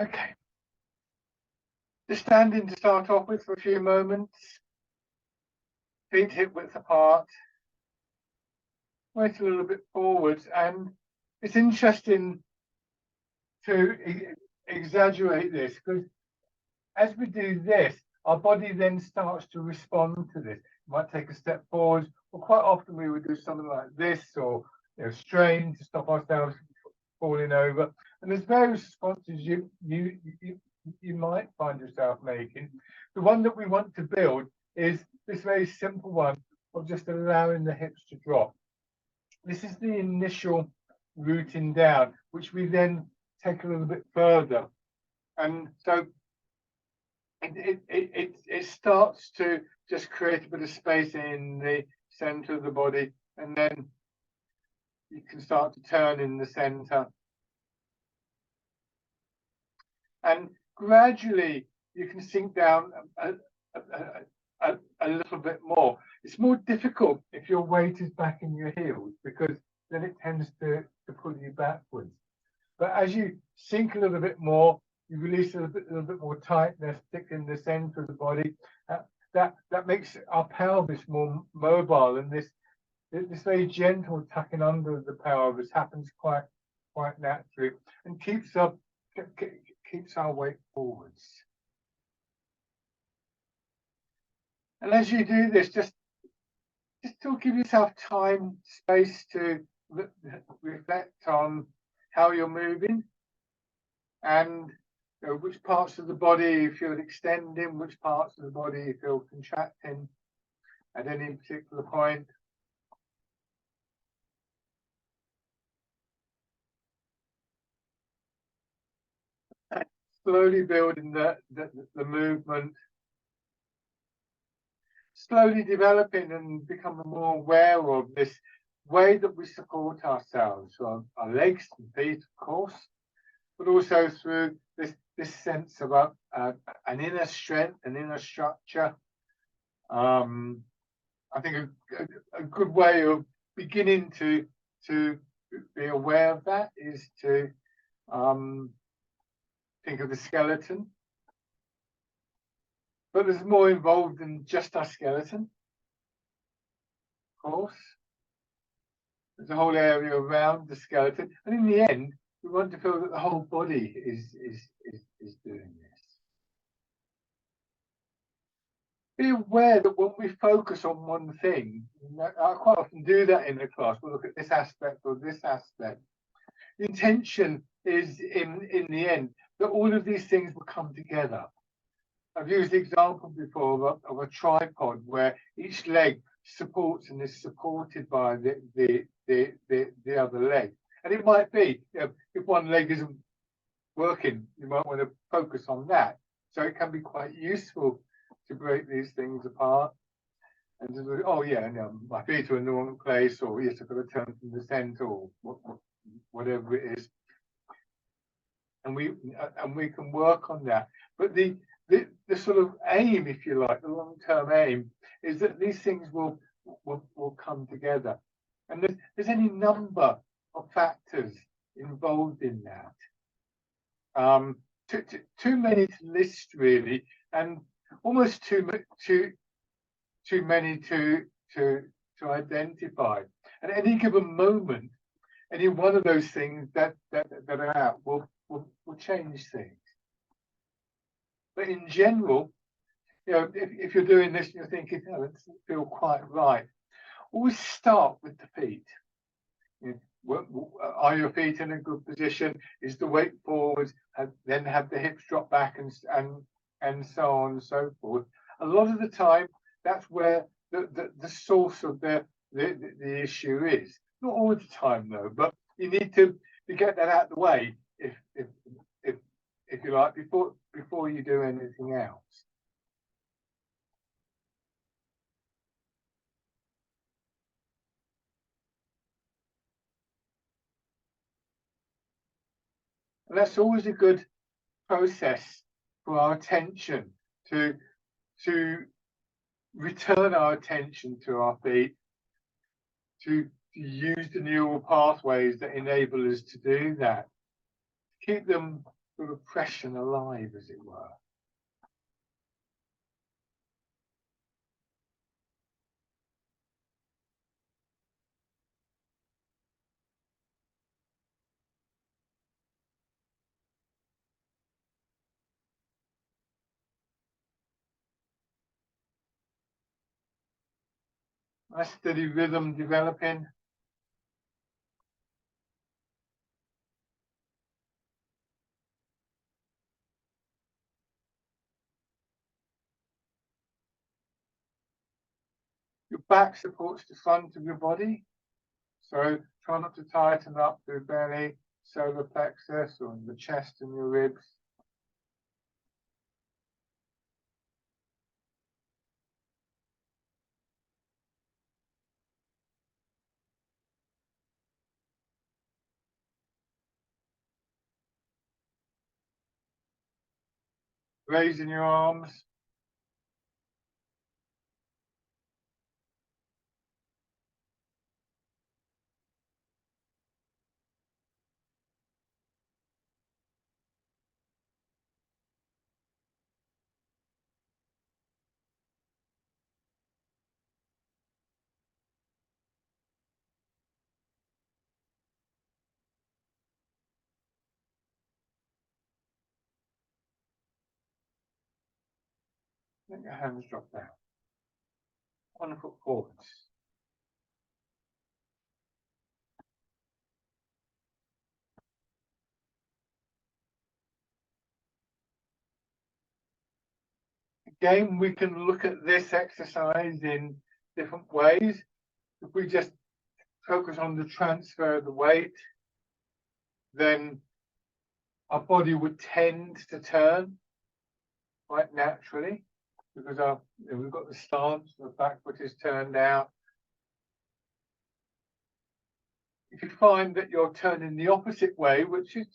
Okay. Just standing to start off with for a few moments. Feet hip width apart. Weight a little bit forwards, and it's interesting to exaggerate this because as we do this, our body then starts to respond to this. You might take a step forward, or quite often we would do something like this, or strain to stop ourselves falling over. And there's various responses you might find yourself making. The one that we want to build is this very simple one of just allowing the hips to drop. This is the initial rooting down, which we then take a little bit further. And so it starts to just create a bit of space in the center of the body, and then you can start to turn in the center. And gradually you can sink down a little bit more. It's more difficult if your weight is back in your heels because then it tends to pull you backwards. But as you sink a little bit more, you release a little bit more tightness, particularly in the center of the body. That makes our pelvis more mobile, and this very gentle tucking under the pelvis happens quite naturally and keeps our weight forwards. And as you do this, just to give yourself time, space to reflect on how you're moving and which parts of the body you feel extending, which parts of the body you feel contracting at any particular point. And slowly building the movement, slowly developing and becoming more aware of this way that we support ourselves, so our legs and feet, of course, but also through this sense of an inner strength, an inner structure. I think a good way of beginning to be aware of that is to think of the skeleton. But there's more involved than just our skeleton, of course. There's a whole area around the skeleton. And in the end, we want to feel that the whole body is doing this. Be aware that when we focus on one thing, I quite often do that in the class, we'll look at this aspect or this aspect. The intention is in the end that all of these things will come together. I've used the example before of a tripod where each leg supports and is supported by the other leg. And it might be, if one leg isn't working, you might want to focus on that. So it can be quite useful to break these things apart and to, oh yeah, my feet are in the wrong place, or yes, I've got to turn from the center, or whatever it is. And we can work on that. But the sort of aim, if you like, the long-term aim, is that these things will come together. And there's any number of factors involved in that. Too many to list, really, and almost too many to identify. At any given moment, any one of those things that are out will change things. But in general, if you're doing this and you're thinking, oh, it doesn't feel quite right, always start with the feet. Are your feet in a good position? Is the weight forward? Then have the hips drop back and so on and so forth. A lot of the time, that's where the source of the issue is. Not all the time though, but you need to get that out of the way if you like before you do anything else. And that's always a good process for our attention to return our attention to our feet, to use the neural pathways that enable us to do that. Keep them sort of fresh and alive, as it were. A steady rhythm developing. Your back supports the front of your body. So try not to tighten up the belly, solar plexus, or in the chest and your ribs. Raising your arms. Let your hands drop down. 1 foot forwards. Again, we can look at this exercise in different ways. If we just focus on the transfer of the weight, then our body would tend to turn quite naturally because we've got the stance, the back foot is turned out. If you find that you're turning the opposite way, which is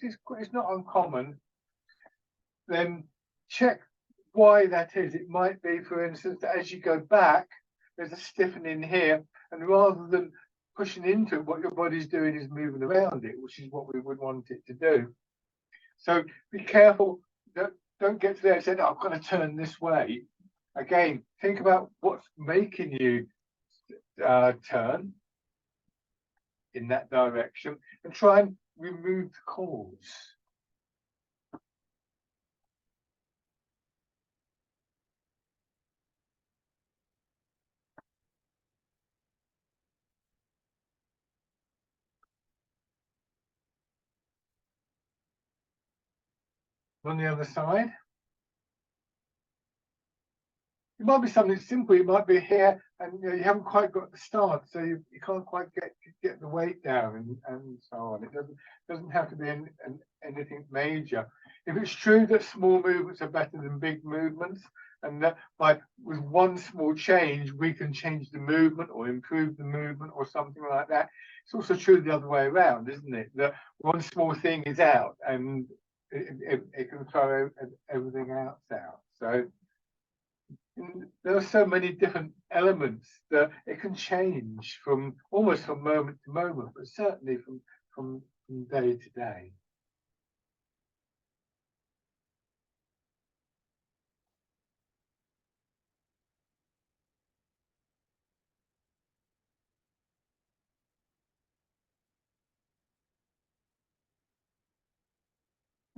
not uncommon, then check why that is. It might be, for instance, that as you go back, there's a stiffening here, and rather than pushing into it, what your body's doing is moving around it, which is what we would want it to do. So be careful. Don't get to there and say, no, I've got to turn this way. Again, think about what's making you turn in that direction and try and remove the cause. On the other side, it might be something simple. It might be here, and you haven't quite got the start, so you can't quite get the weight down, and so on. It doesn't have to be anything major. If it's true that small movements are better than big movements, and that with one small change we can change the movement or improve the movement or something like that, it's also true the other way around, isn't it? That one small thing is out, and it can throw everything else out. So there are so many different elements that it can change from almost from moment to moment, but certainly from day to day.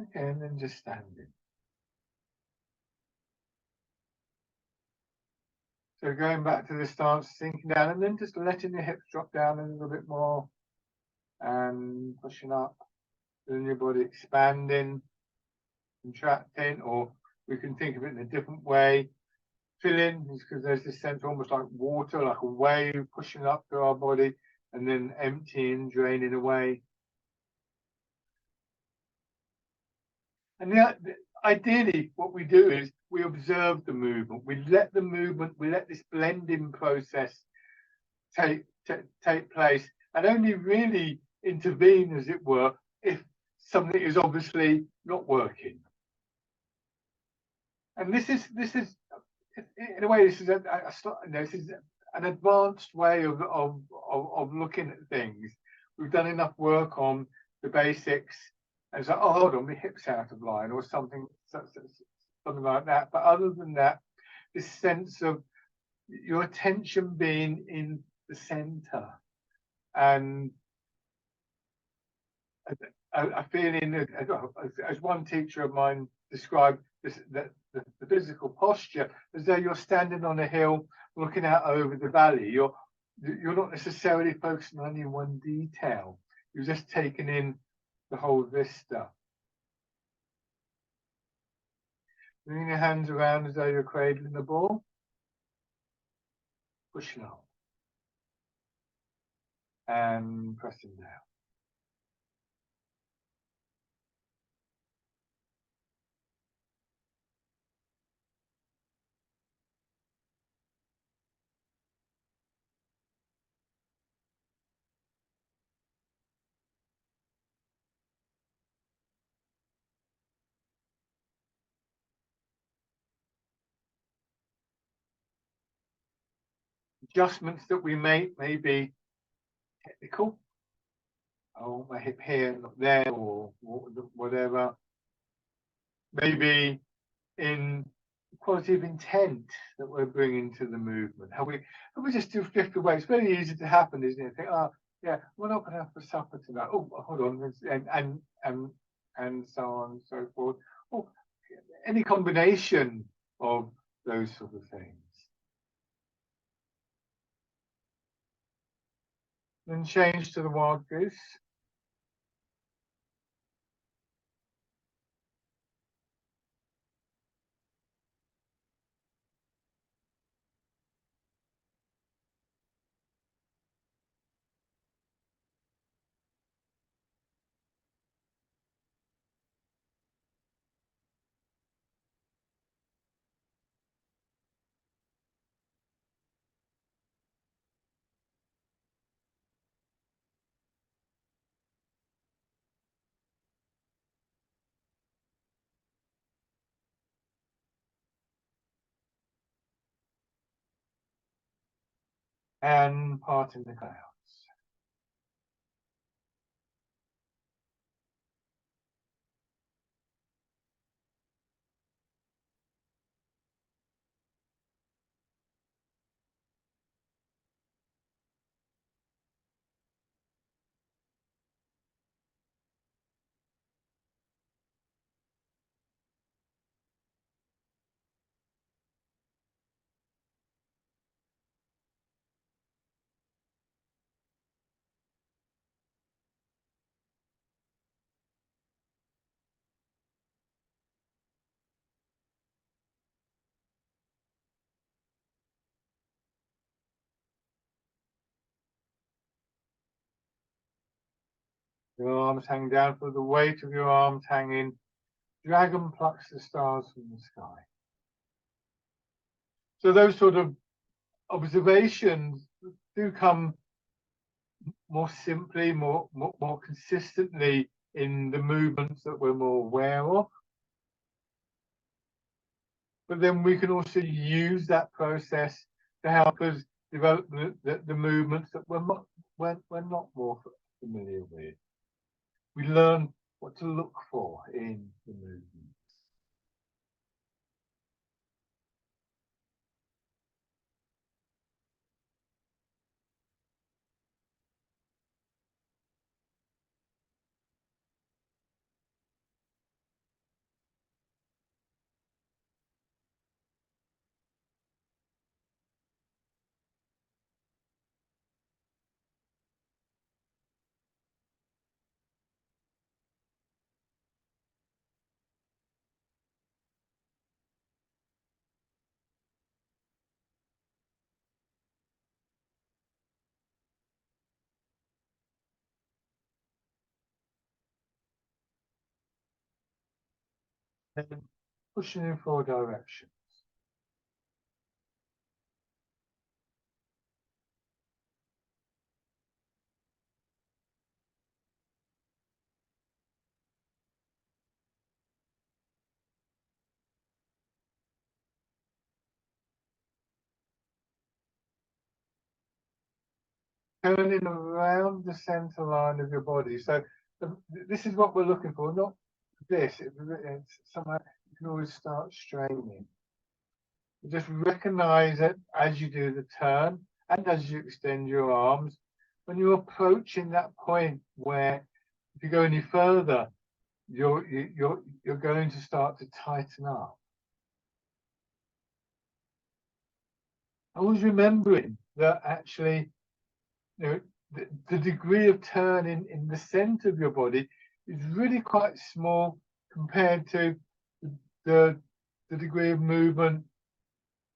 Okay, and then just standing. So going back to the stance, sinking down, and then just letting the hips drop down a little bit more and pushing up, then your body expanding, contracting, or we can think of it in a different way. Filling is because there's this sense almost like water, like a wave pushing up through our body, and then emptying, draining away. And ideally, what we do is we observe the movement. We let this blending process take place, and only really intervene, as it were, if something is obviously not working. And this is in a way, this is an advanced way of looking at things. We've done enough work on the basics And it's like, oh, hold on, my hip's out of line or something like that. But other than that, this sense of your attention being in the center and a feeling, as one teacher of mine described this, the physical posture, as though you're standing on a hill looking out over the valley. You're not necessarily focusing on any one detail. You're just taking in the whole vista. Bringing your hands around as though you're cradling the ball. Pushing up. And pressing down. Adjustments that we make may be technical. Oh, my hip here, not there, or whatever. Maybe in quality of intent that we're bringing to the movement. How we just drift away. It's very easy to happen, isn't it? Think, oh, yeah, we're not going to have for supper tonight. Oh, hold on, and so on and so forth. Or any combination of those sort of things. Then change to the wild goose. And parting the clouds. Your arms hang down, for the weight of your arms hanging. Dragon plucks the stars from the sky. So those sort of observations do come more simply, more consistently in the movements that we're more aware of. But then we can also use that process to help us develop the movements that we're not more familiar with. We learn what to look for in the movement. And pushing in 4 directions. Turning around the center line of your body. So this is what we're looking for, not this. It's somewhere you can always start straining. Just recognize it as you do the turn and as you extend your arms. When you're approaching that point where, if you go any further, you're going to start to tighten up. Always remembering that actually, you know, the degree of turn in the center of your body is really quite small compared to the degree of movement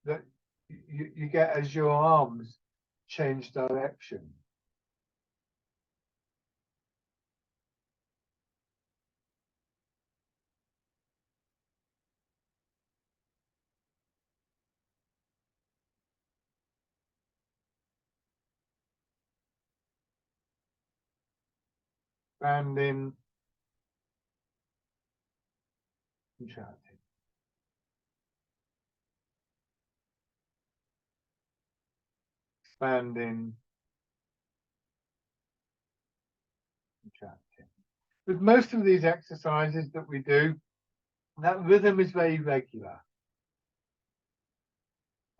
that you get as your arms change direction. Expanding, contracting. Expanding, contracting. With most of these exercises that we do, that rhythm is very regular.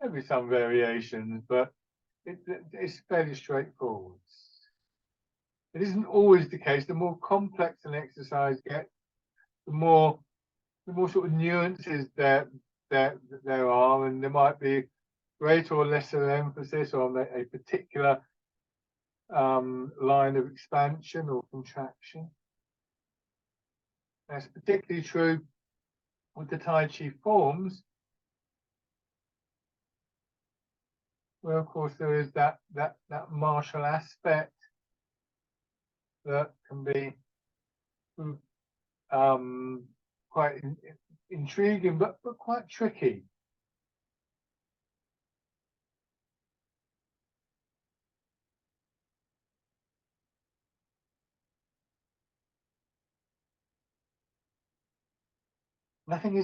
There'll be some variations, but it's fairly straightforward. It isn't always the case. The more complex an exercise gets, the more sort of nuances there are, and there might be greater or lesser emphasis on a particular line of expansion or contraction. That's particularly true with the Tai Chi forms, where of course there is that martial aspect that can be quite intriguing, but quite tricky. Nothing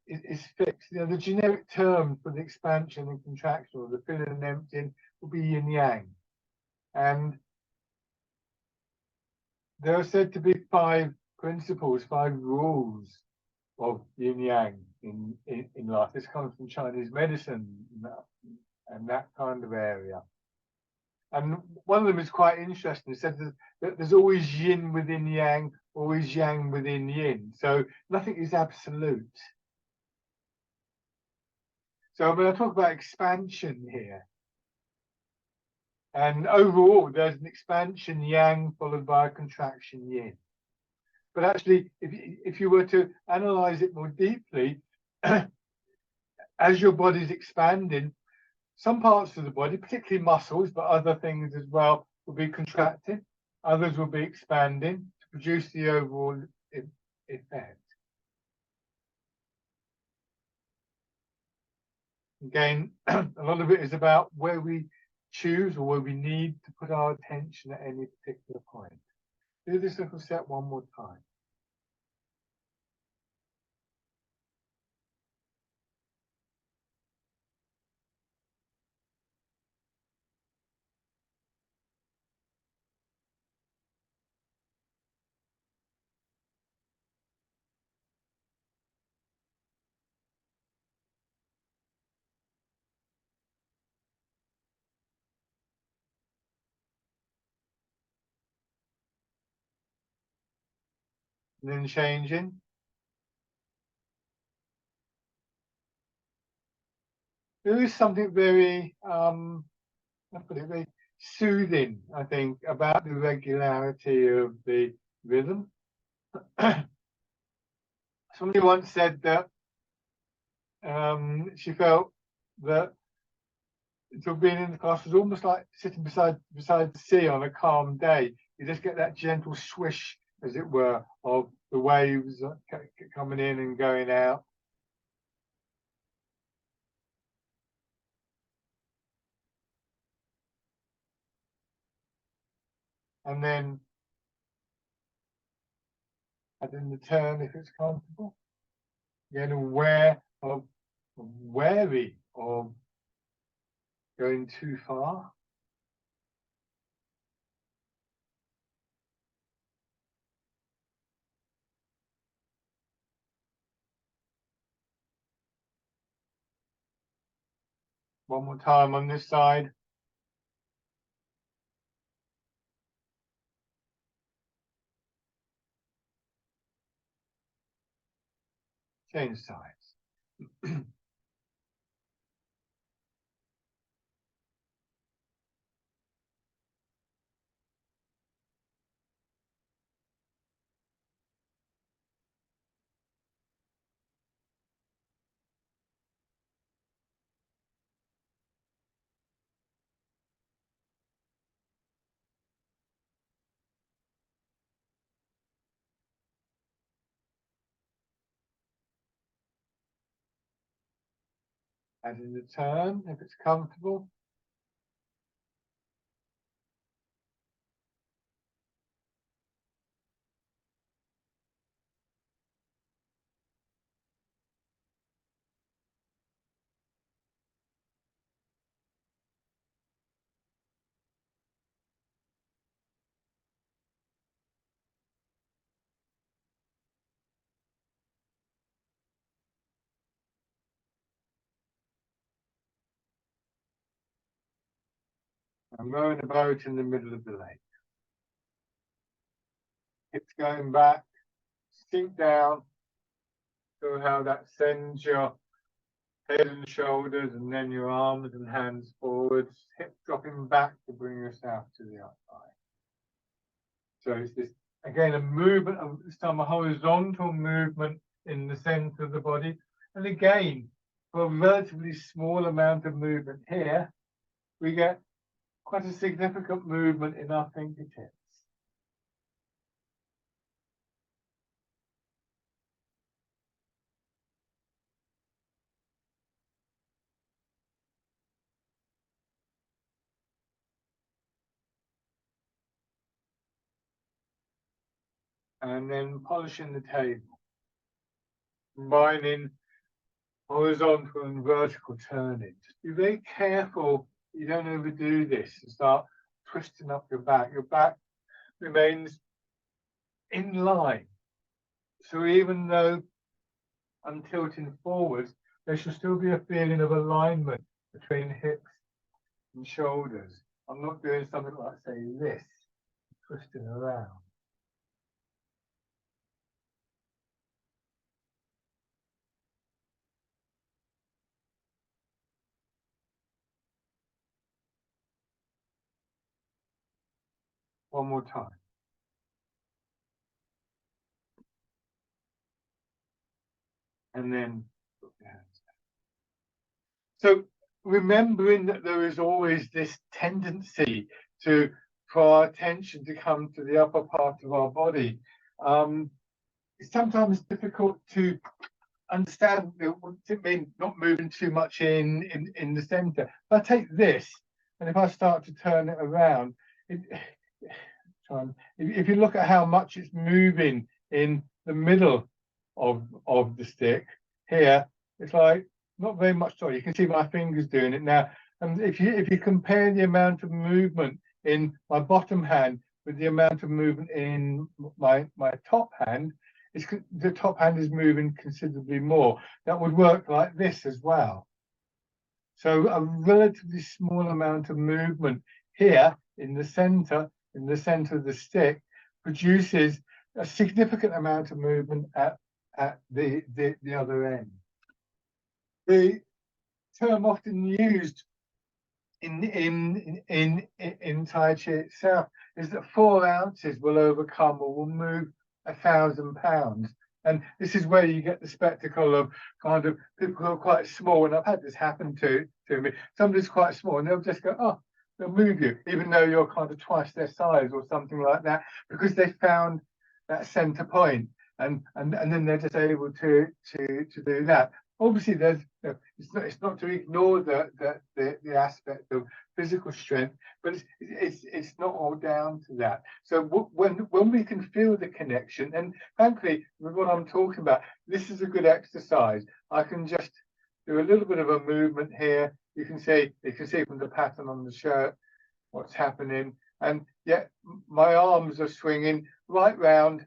is fixed. You know, the generic term for the expansion and contraction, or the filling and emptying, will be yin yang, and there are said to be 5 principles, 5 rules of yin yang in life. This comes from Chinese medicine and that kind of area. And one of them is quite interesting. It says that there's always yin within yang, always yang within yin. So nothing is absolute. So when I talk about expansion here, and overall there's an expansion yang followed by a contraction yin. But actually, if you were to analyze it more deeply, as your body's expanding, some parts of the body, particularly muscles, but other things as well, will be contracting. Others will be expanding to produce the overall effect. Again, a lot of it is about where we choose or where we need to put our attention at any particular point. Do this little set one more time. And then changing. There is something very, very soothing, I think, about the regularity of the rhythm. Somebody once said that she felt that sort of being in the class was almost like sitting beside the sea on a calm day. You just get that gentle swish, as it were, of the waves coming in and going out. And then adding the turn if it's comfortable. Again, wary of going too far. One more time on this side. Change sides. Adding the turn if it's comfortable. I'm rowing a boat in the middle of the lake. Hips going back, sink down. So how that sends your head and shoulders and then your arms and hands forwards, hip dropping back to bring yourself to the outside. So it's this, again, a movement, this time a horizontal movement in the center of the body. And again, for a relatively small amount of movement here, we get quite a significant movement in our fingertips. And then polishing the table, combining horizontal and vertical turning. Just be very careful you don't overdo this and start twisting up your back. Your back remains in line. So even though I'm tilting forwards, there should still be a feeling of alignment between hips and shoulders. I'm not doing something like, say, this, twisting around. One more time. And then put your hands down. So remembering that there is always this tendency for our attention to come to the upper part of our body. It's sometimes difficult to understand what it means not moving too much in the center. If I take this and if I start to turn it around, if you look at how much it's moving in the middle of the stick here, it's like not very much. Sorry, you can see my fingers doing it now. And if you compare the amount of movement in my bottom hand with the amount of movement in my top hand, the top hand is moving considerably more. That would work like this as well. So a relatively small amount of movement here in the center of the stick produces a significant amount of movement at the other end. The term often used in Tai Chi itself is that 4 ounces will overcome or will move 1,000 pounds. And this is where you get the spectacle of kind of people who are quite small. And I've had this happen to me. Somebody's quite small and they'll just go, oh, they'll move you, even though you're kind of twice their size or something like that, because they found that center point. And then they're just able to do that. Obviously, it's not to ignore the aspect of physical strength, but it's not all down to that. So when we can feel the connection, and thankfully with what I'm talking about, this is a good exercise. I can just do a little bit of a movement here. You can see from the pattern on the shirt what's happening, and yet my arms are swinging right round,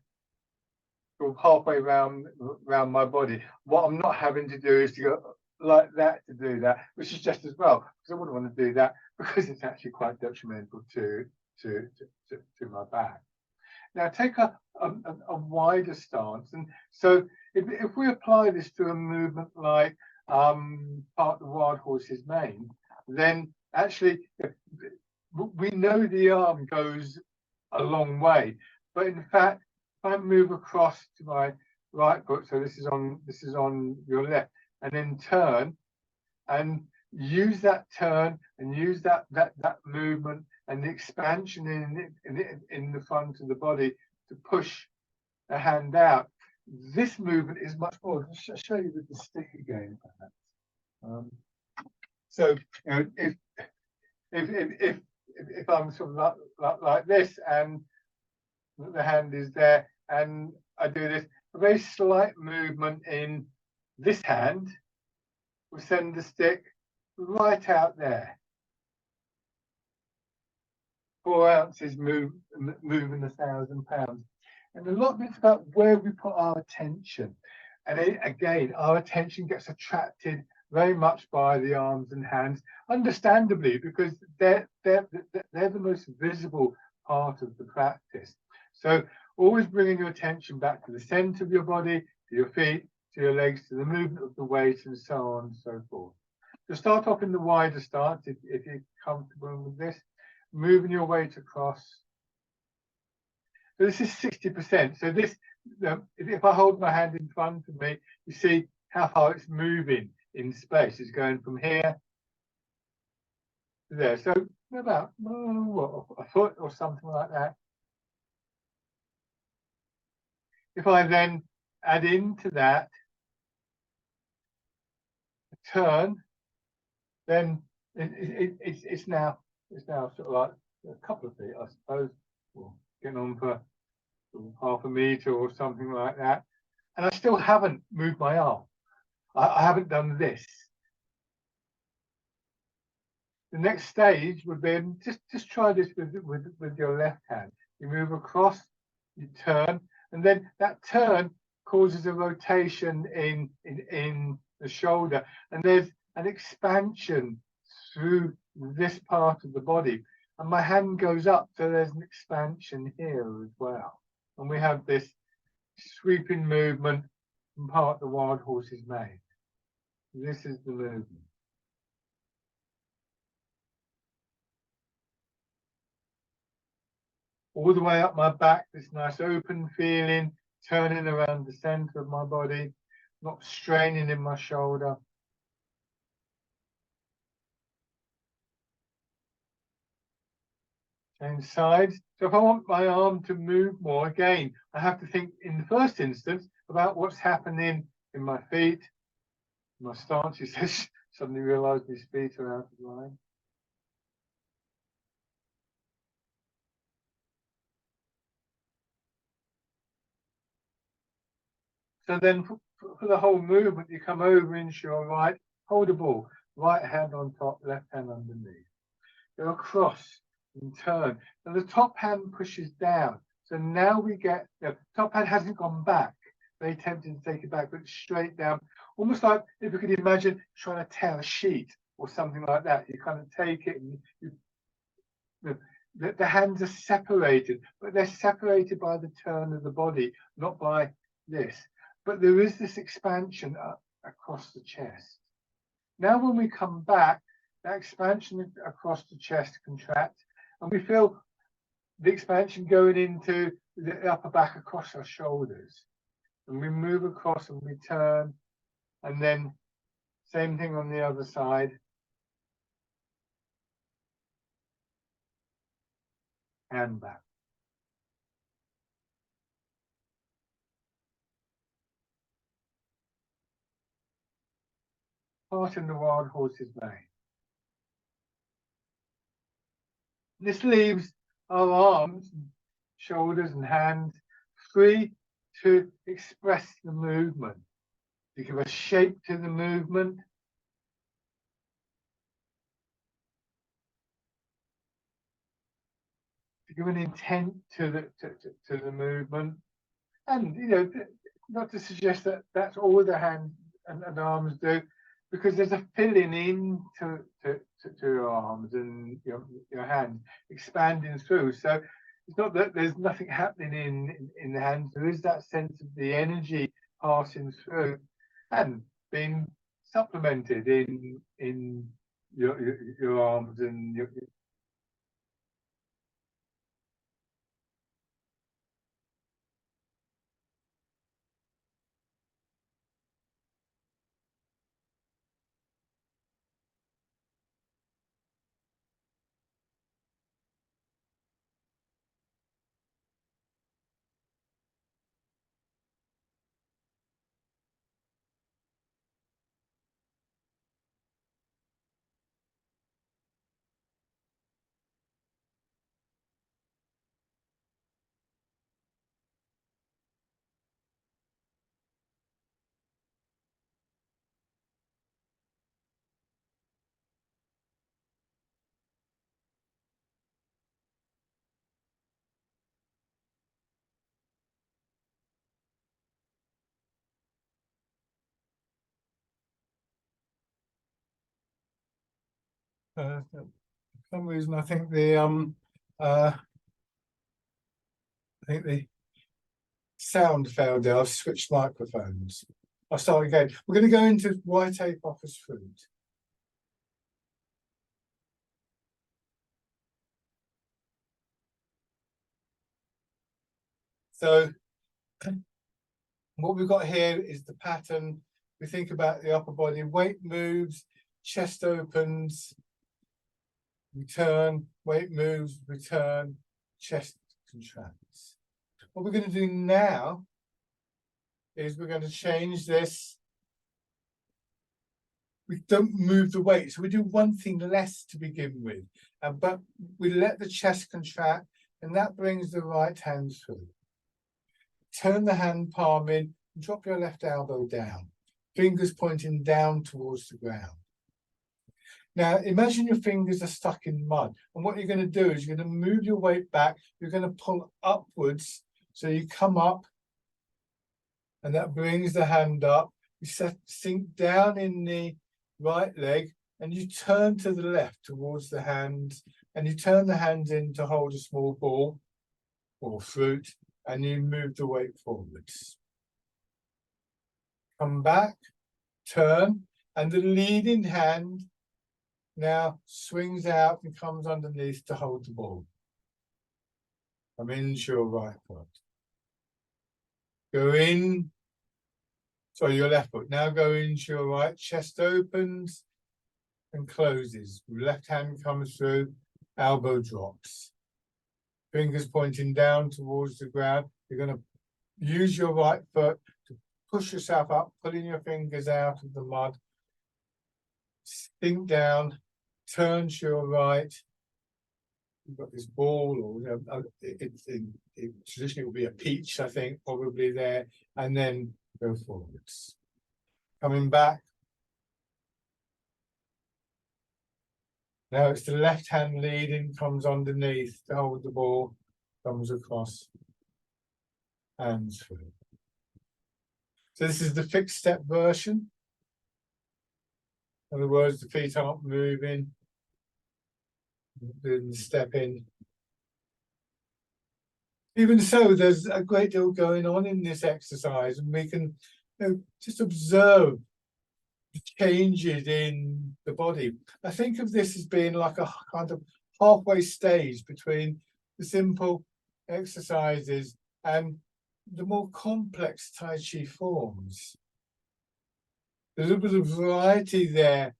halfway round my body. What I'm not having to do is to go like that to do that, which is just as well, because I wouldn't want to do that because it's actually quite detrimental to my back. Now take a wider stance, and so if we apply this to a movement like part of the wild horse's mane, then actually we know the arm goes a long way, but in fact, if I move across to my right foot, so this is on your left, and then turn and use that turn and use that movement and the expansion in the front of the body to push the hand out. This movement is much more. I'll show you with the stick again, perhaps. So you know, if I'm sort of like this, and the hand is there, and I do this, a very slight movement in this hand will send the stick right out there. 4 ounces moving 1,000 pounds. And a lot of it's about where we put our attention. And again, our attention gets attracted very much by the arms and hands, understandably, because they're the most visible part of the practice. So always bringing your attention back to the center of your body, to your feet, to your legs, to the movement of the weight, and so on and so forth. So start off in the wider stance if you're comfortable with this, moving your weight across. So this is 60%. So this, if I hold my hand in front of me, you see how far it's moving in space. It's going from here to there. So about a foot or something like that. If I then add into that a turn, then it's now sort of like a couple of feet, I suppose. Well, getting on for half a meter or something like that, and I still haven't moved my arm. I haven't done this. The next stage would be just try this with your left hand. You move across, you turn, and then that turn causes a rotation in the shoulder, and there's an expansion through this part of the body, and my hand goes up, so there's an expansion here as well, and we have this sweeping movement from part of the wild horse's mane. This is the movement. All the way up my back, this nice open feeling, turning around the center of my body, not straining in my shoulder. Change sides. So if I want my arm to move more, again, I have to think in the first instance about what's happening in my feet, my stance. You says suddenly realize these feet are out of line. So then for the whole movement, you come over into your right, hold a ball, right hand on top, left hand underneath. Go across and turn. And the top hand pushes down. So now we get, the top hand hasn't gone back. Very tempting to take it back, but straight down. Almost like if you could imagine trying to tear a sheet or something like that. You kind of take it and the hands are separated, but they're separated by the turn of the body, not by this. But there is this expansion across the chest. Now when we come back, that expansion across the chest contracts, and we feel the expansion going into the upper back across our shoulders. And we move across and we turn, and then same thing on the other side. And back. Part in the wild horse's mane. This leaves our arms, shoulders and hands free to express the movement, to give a shape to the movement. To give an intent to the movement. And, you know, not to suggest that that's all the hands and arms do. because there's a filling in to your arms and your hands expanding through. So it's not that there's nothing happening in the hands. There is that sense of the energy passing through and being supplemented in your arms and your For some reason, I think I think the sound failed there. I've switched microphones. I'll start again. We're going to go into white ape offers food. So what we've got here is the pattern. We think about the upper body, weight moves, chest opens, return, weight moves, return, chest contracts. What we're going to do now is we're going to change this. We don't move the weight, so we do one thing less to begin with, but we let the chest contract, and that brings the right hand through. Turn the hand palm in, and drop your left elbow down, fingers pointing down towards the ground. Now, imagine your fingers are stuck in mud, and what you're going to do is you're going to move your weight back, you're going to pull upwards, so you come up, and that brings the hand up. You sink down in the right leg, and you turn to the left towards the hands, and you turn the hands in to hold a small ball or fruit, and you move the weight forwards. Come back, turn, and the leading hand now swings out and comes underneath to hold the ball. Come into your right foot. Go in, sorry, your left foot. Now go into your right, chest opens and closes. Left hand comes through, elbow drops. Fingers pointing down towards the ground. You're going to use your right foot to push yourself up, pulling your fingers out of the mud. Sink down, turn to your right. You've got this ball, or traditionally it will be a peach, I think, probably there, and then go forwards. Coming back. Now it's the left hand leading, comes underneath to hold the ball, comes across, and through. So this is the fixed step version. In other words, the feet aren't moving. Doing the step in. Even so, there's a great deal going on in this exercise, and we can just observe the changes in the body. I think of this as being like a kind of halfway stage between the simple exercises and the more complex Tai Chi forms. The little bit of variety there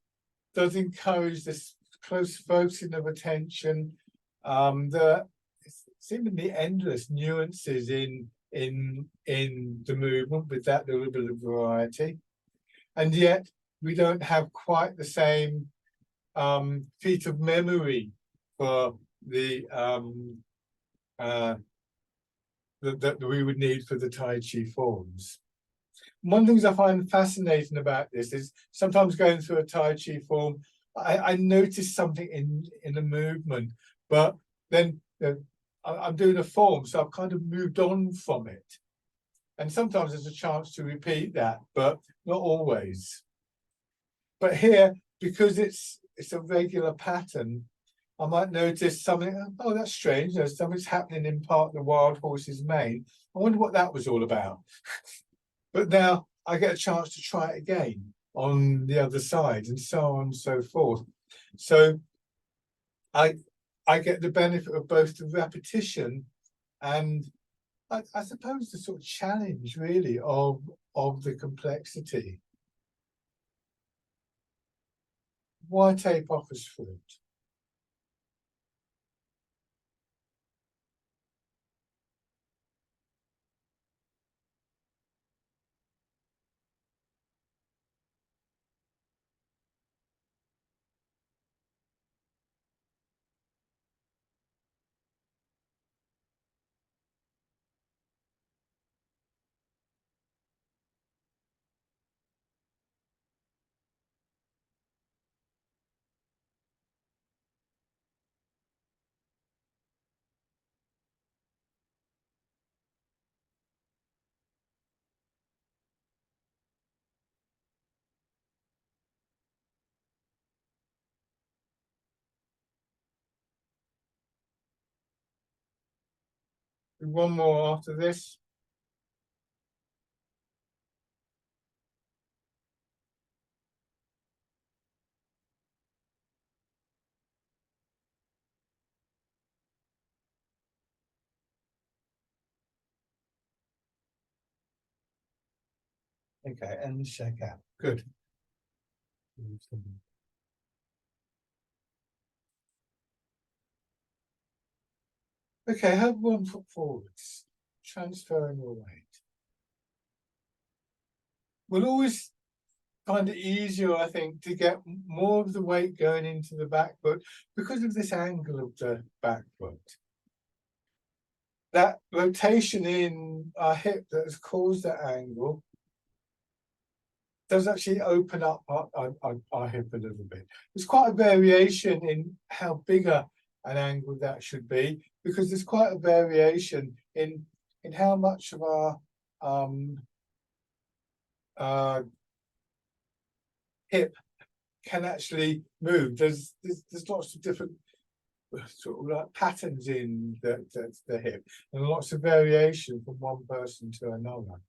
does encourage this close focusing of attention. The seemingly endless nuances in the movement with that little bit of variety, and yet we don't have quite the same feat of memory for the that we would need for the Tai Chi forms. One of the things I find fascinating about this is sometimes going through a Tai Chi form, I notice something in the movement, but then I'm doing a form, so I've kind of moved on from it. And sometimes there's a chance to repeat that, but not always. But here, because it's a regular pattern, I might notice something. Oh, that's strange. There's something's happening in part of the wild horse's mane. I wonder what that was all about. But now I get a chance to try it again on the other side, and so on and so forth. So I get the benefit of both the repetition and I suppose the sort of challenge really of the complexity. Why tape offers fruit? One more after this. Okay, and shake out. Good. Okay, have 1 foot forwards, transferring your weight. We'll always find it easier, I think, to get more of the weight going into the back foot because of this angle of the back foot. That rotation in our hip that has caused that angle does actually open up our hip a little bit. There's quite a variation in how big an angle that should be, because there's quite a variation in how much of our hip can actually move. There's lots of different sort of like patterns in the hip, and lots of variation from one person to another.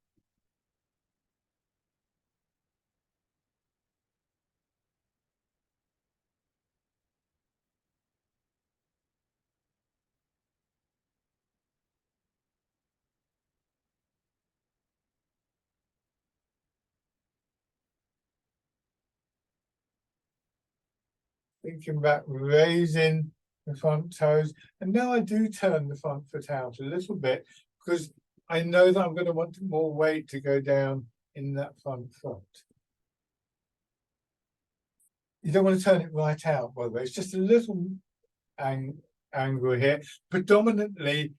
Thinking about raising the front toes, and now I do turn the front foot out a little bit because I know that I'm going to want more weight to go down in that front foot. You don't want to turn it right out, by the way. It's just a little angle here. Predominantly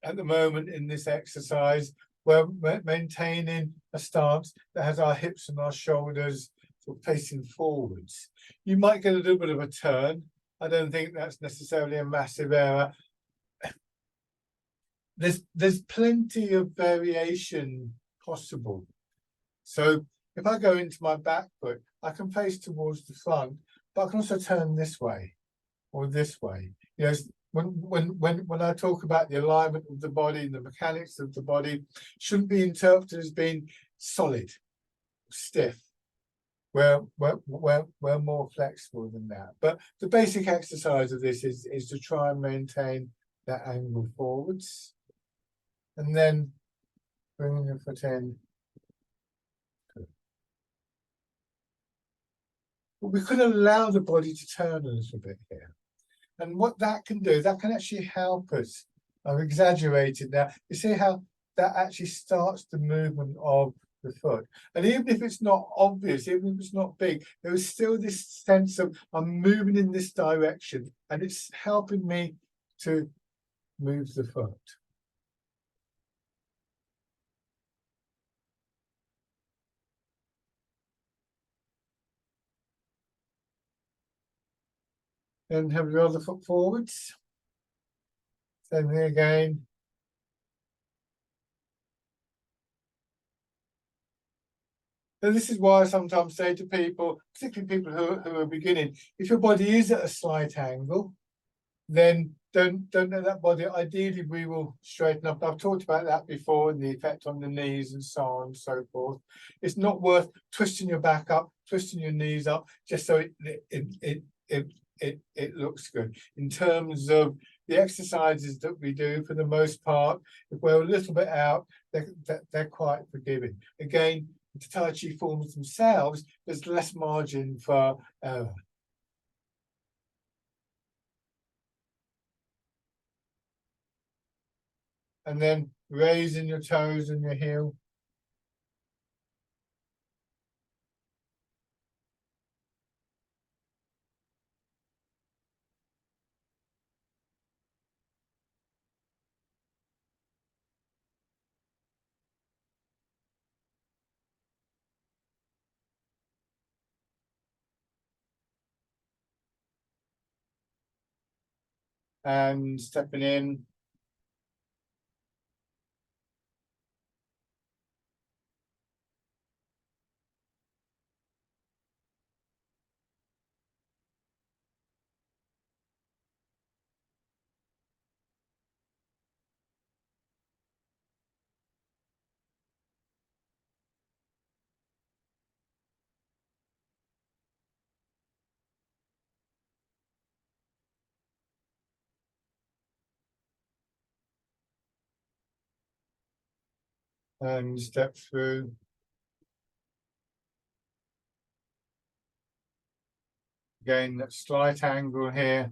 at the moment in this exercise, we're maintaining a stance that has our hips and our shoulders sort of facing forwards. You might get a little bit of a turn. I don't think that's necessarily a massive error. There's plenty of variation possible. So if I go into my back foot, I can face towards the front, but I can also turn this way or this way. You know, when I talk about the alignment of the body and the mechanics of the body, shouldn't be interpreted as being solid, stiff. We're more flexible than that. But the basic exercise of this is to try and maintain that angle forwards, and then bringing the foot in. But we could allow the body to turn a little bit here. And what that can do, that can actually help us. I've exaggerated now. You see how that actually starts the movement of the foot. And even if it's not obvious, even if it's not big, there is still this sense of I'm moving in this direction, and it's helping me to move the foot. Then have your other foot forwards. Same thing again. And this is why I sometimes say to people, particularly people who are beginning, if your body is at a slight angle, then don't let that body. Ideally, we will straighten up. I've talked about that before, and the effect on the knees and so on and so forth. It's not worth twisting your back up, twisting your knees up, just so it looks good. In terms of the exercises that we do, for the most part, if we're a little bit out, they're quite forgiving. Again, the Tai Chi forms themselves, there's less margin for error. And then raising your toes and your heel. And stepping in. And step through. Again, that slight angle here.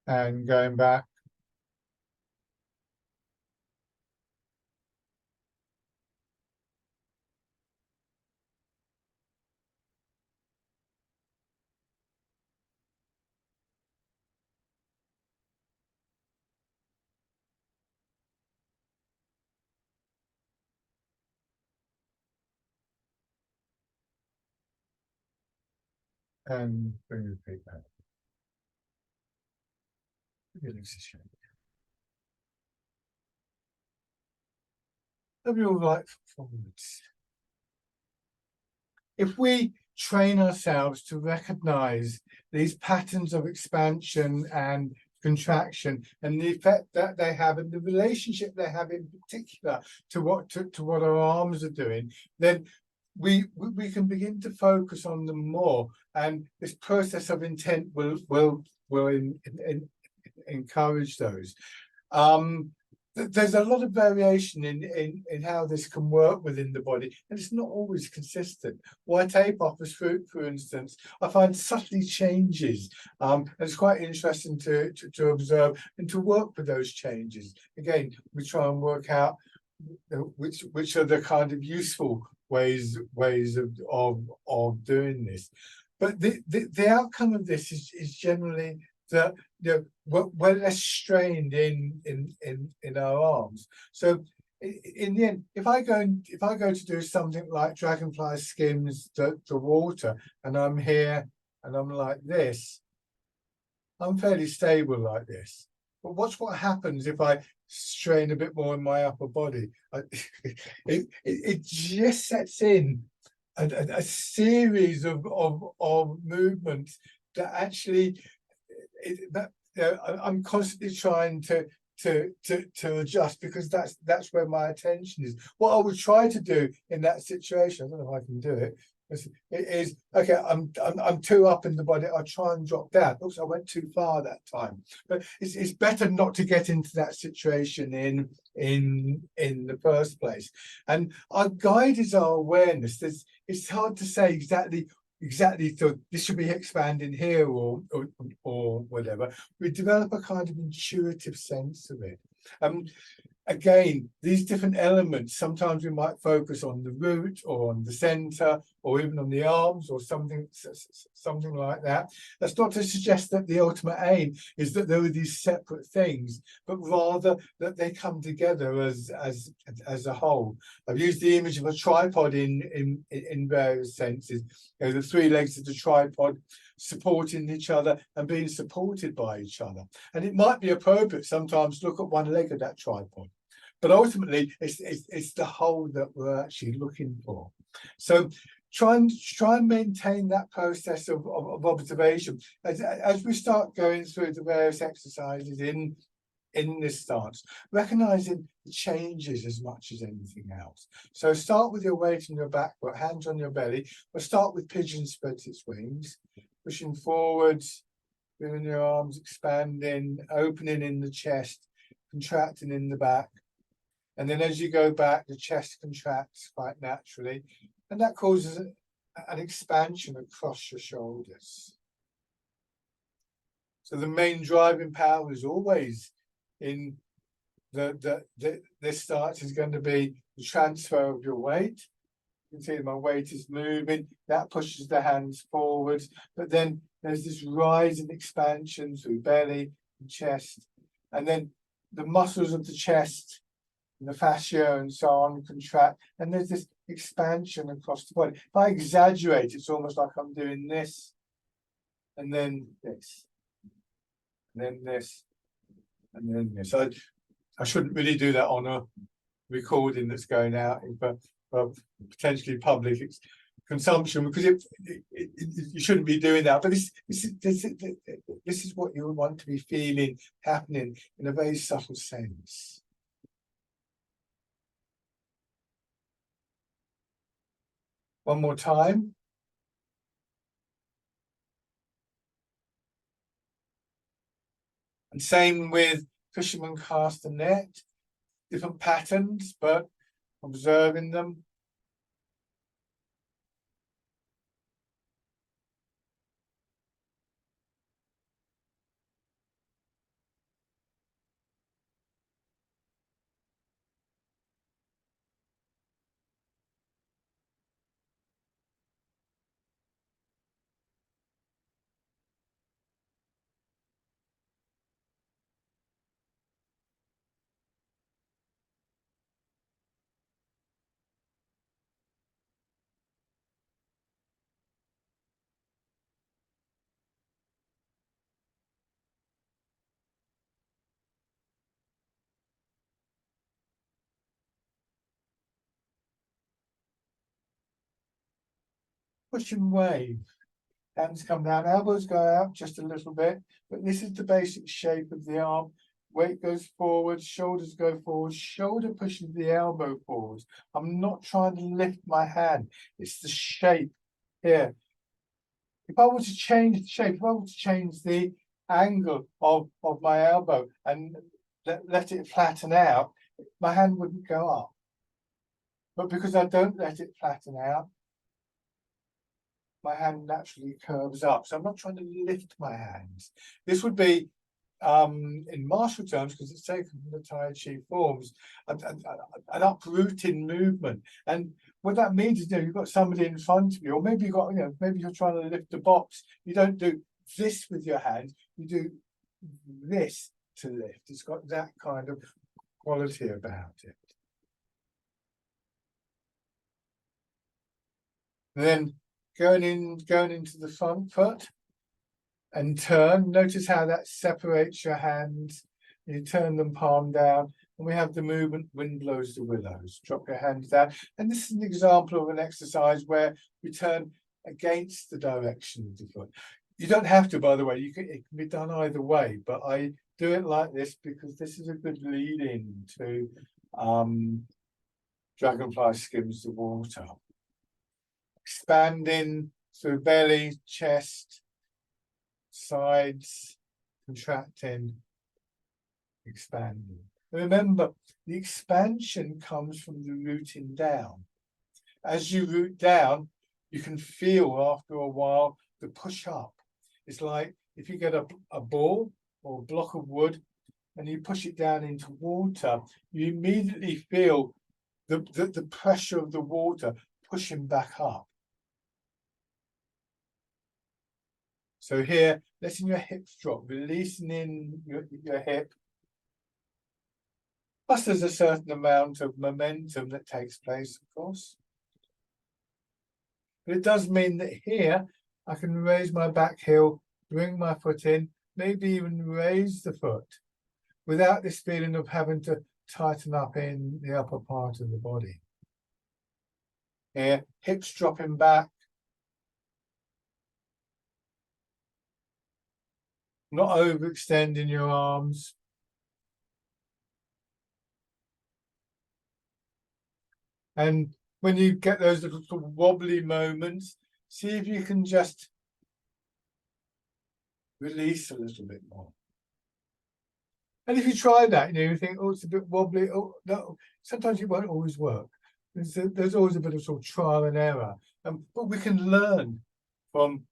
And going back. And bring your feet back. They'll be all right forwards. If we train ourselves to recognize these patterns of expansion and contraction and the effect that they have and the relationship they have in particular to what our arms are doing, then we can begin to focus on them more, and this process of intent will encourage those. There's a lot of variation in how this can work within the body, and it's not always consistent. Why tape offers fruit, for instance, I find subtly changes. And it's quite interesting to observe and to work with those changes. Again, we try and work out which are the kind of useful ways of doing this. But the outcome of this is generally that we're less strained in our arms. So in the end, if I go to do something like dragonfly skims the water, and I'm here and I'm like this, I'm fairly stable like this. But watch what happens if I strain a bit more in my upper body. It just sets in a series of movements that actually I'm constantly trying to adjust, because that's where my attention is. What I would try to do in that situation, I don't know if I can do it, is okay, I'm too up in the body, I'll try and drop down. Oops, I went too far that time. But it's better not to get into that situation in the first place. And our guide is our awareness. It's hard to say exactly so this should be expanding here or whatever. We develop a kind of intuitive sense of it. again, these different elements, sometimes we might focus on the root or on the center or even on the arms or something like that. That's not to suggest that the ultimate aim is that there are these separate things, but rather that they come together as a whole. I've used the image of a tripod in various senses. You know, the three legs of the tripod supporting each other and being supported by each other. And it might be appropriate sometimes to look at one leg of that tripod, but ultimately it's the whole that we're actually looking for. So try and maintain that process of observation as we start going through the various exercises in this stance, recognizing the changes as much as anything else. So start with your weight on your back, put hands on your belly. We'll start with pigeon spreads its wings, pushing forwards, feeling your arms expanding, opening in the chest, contracting in the back. And then as you go back, the chest contracts quite naturally. And that causes an expansion across your shoulders. So the main driving power is always in this start is going to be the transfer of your weight. You can see my weight is moving, that pushes the hands forward, but then there's this rise and expansion through belly and chest, and then the muscles of the chest and the fascia and so on contract, and there's this expansion across the body. If I exaggerate, it's almost like I'm doing this, and then this, and then this, and then this. I shouldn't really do that on a recording that's going out for potentially public consumption, because you shouldn't be doing that. But this is what you want to be feeling happening in a very subtle sense. One more time. And same with fisherman cast a net, different patterns, but observing them. Push and wave. Hands come down, elbows go out just a little bit, but this is the basic shape of the arm. Weight goes forward, shoulders go forward, shoulder pushes the elbow forward. I'm not trying to lift my hand. It's the shape here. If I were to change the shape, if I were to change the angle of my elbow and let it flatten out, my hand wouldn't go up. But because I don't let it flatten out, my hand naturally curves up. So I'm not trying to lift my hands. This would be, in martial terms, because it's taken from the Tai Chi forms, an uprooting movement. And what that means is, you've got somebody in front of you, or maybe you've got, maybe you're trying to lift a box. You don't do this with your hand, you do this to lift. It's got that kind of quality about it. And then going into the front foot and turn. Notice how that separates your hands. You turn them palm down, and we have the movement, wind blows the willows. Drop your hands down. And this is an example of an exercise where we turn against the direction of the foot. You don't have to, by the way, it can be done either way, but I do it like this because this is a good lead in to Dragonfly Skims the Water. Expanding through belly, chest, sides, contracting, expanding. Remember, the expansion comes from the rooting down. As you root down, you can feel after a while the push up. It's like if you get a ball or a block of wood and you push it down into water, you immediately feel the pressure of the water pushing back up. So here, letting your hips drop, releasing in your hip. Plus there's a certain amount of momentum that takes place, of course. But it does mean that here, I can raise my back heel, bring my foot in, maybe even raise the foot without this feeling of having to tighten up in the upper part of the body. Here, hips dropping back. Not overextending your arms. And when you get those little sort of wobbly moments, see if you can just release a little bit more. And if you try that, you think, oh, it's a bit wobbly. Oh, no, sometimes it won't always work. There's always a bit of sort of trial and error. But we can learn from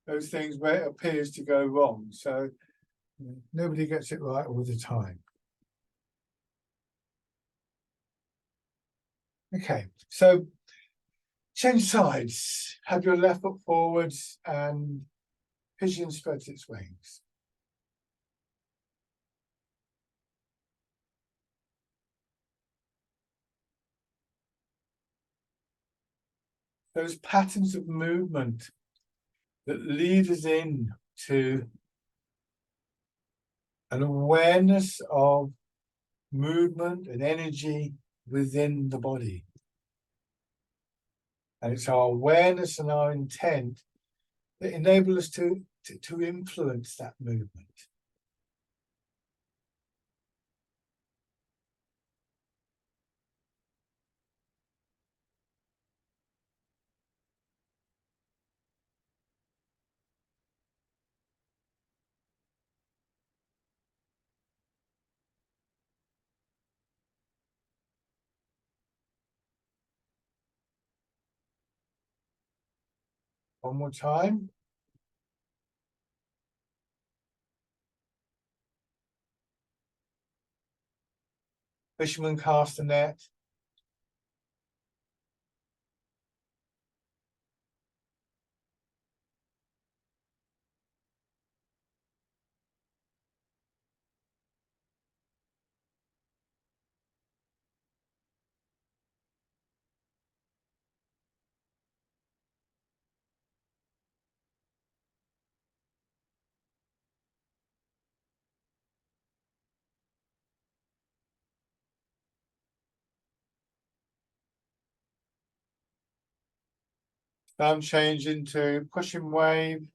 those things where it appears to go wrong. So nobody gets it right all the time. Okay, so change sides. Have your left foot forwards and pigeon spreads its wings. Those patterns of movement that lead us in to an awareness of movement and energy within the body. And it's our awareness and our intent that enable us to influence that movement. One more time. Fisherman cast a net. Thumb change into pushing wave.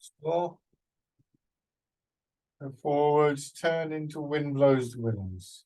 Explore. And forwards, turn into wind blows the willows.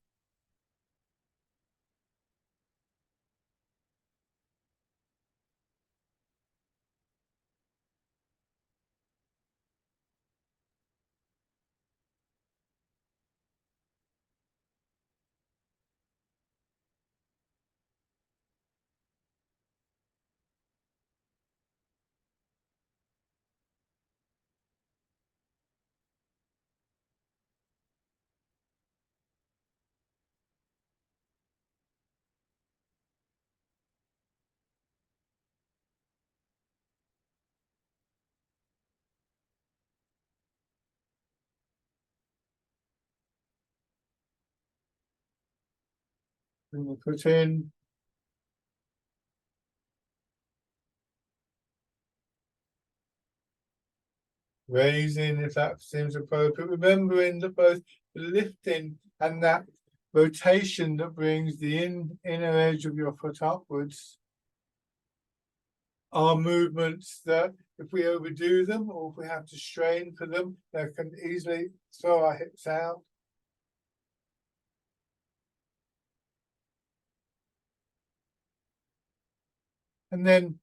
Bring the foot in. Raising if that seems appropriate. Remembering that both the lifting and that rotation that brings the inner edge of your foot upwards are movements that if we overdo them or if we have to strain for them, they can easily throw our hips out. And then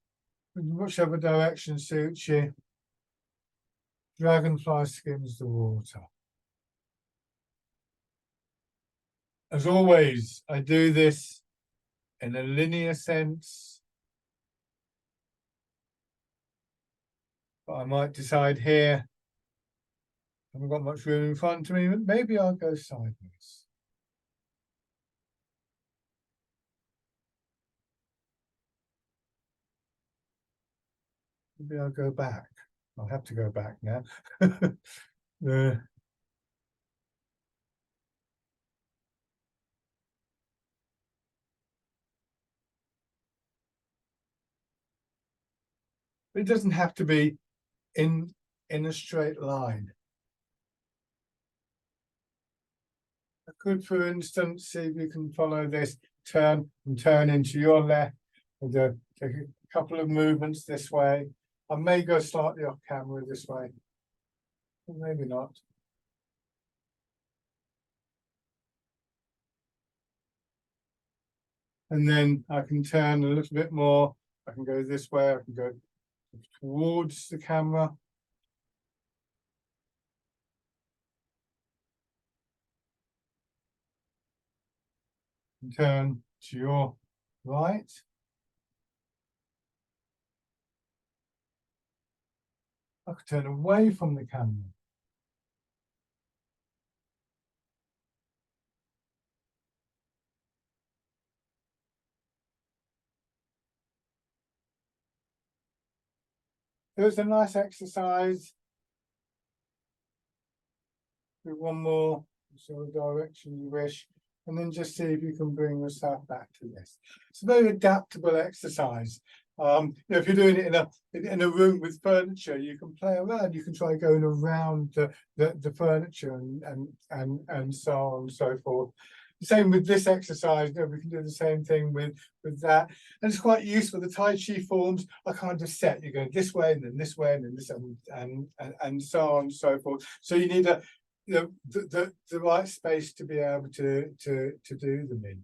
whichever direction suits you, dragonfly skims the water. As always, I do this in a linear sense, but I might decide here, I haven't got much room in front of me, but maybe I'll go sideways. Maybe I'll go back. I'll have to go back now. It doesn't have to be in a straight line. I could, for instance, see if you can follow this turn and turn into your left, and take a couple of movements this way. I may go slightly off camera this way, maybe not. And then I can turn a little bit more. I can go this way, I can go towards the camera. And turn to your right. I could turn away from the camera. There's a nice exercise. Do one more, whichever direction you wish, and then just see if you can bring yourself back to this. It's a very adaptable exercise. If you're doing it in a room with furniture, you can play around. You can try going around the furniture and so on and so forth. Same with this exercise. We can do the same thing with that, and it's quite useful. The Tai Chi forms are kind of set. You go this way and then this way and then this and so on and so forth. So you need the right space to be able to do them in.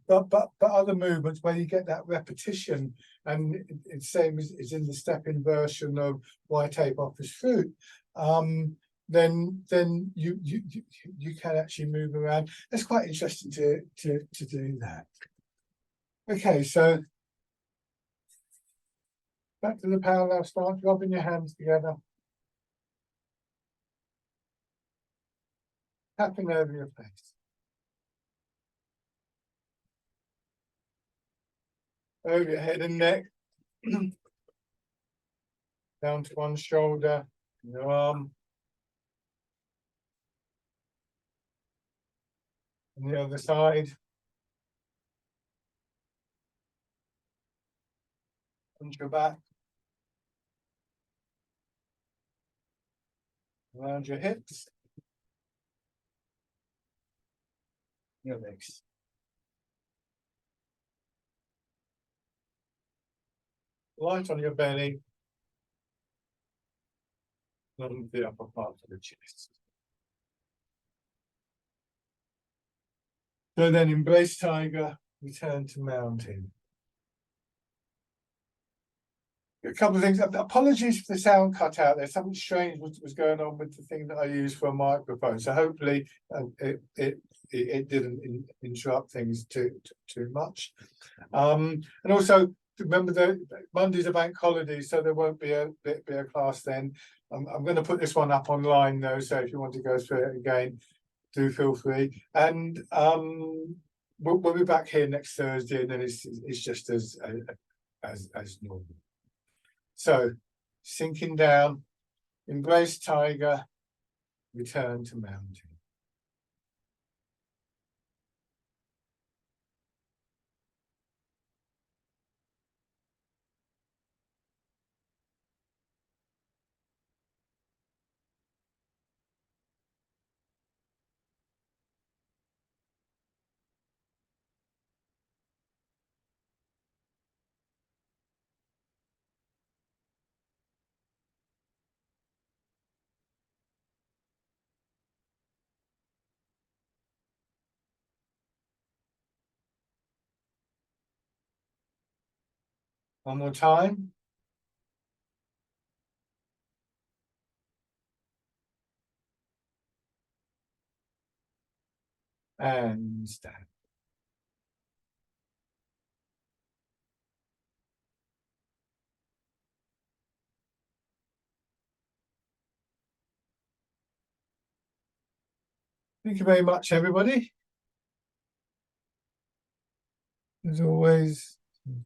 But other movements where you get that repetition, and it's same as is in the step-in version of Why Tape Offers Fruit. Then you can actually move around. It's quite interesting to do that. Okay, so back to the parallel stance, rubbing your hands together, tapping over your face. Over your head and neck, down to one shoulder, your arm, and the other side. Onto your back, around your hips, your legs. Light on your belly, and the upper part of the chest. So then embrace tiger, return to mountain. A couple of things. Apologies for the sound cut out. There's something strange was going on with the thing that I use for a microphone. So hopefully it didn't interrupt things too much. And also remember that Monday's a bank holiday, so there won't be a class then. I'm going to put this one up online though, so if you want to go through it again, do feel free. And we'll be back here next Thursday, and then it's just as normal. So, sinking down, embrace tiger, return to mountain. One more time. And stand. Thank you very much, everybody. As always,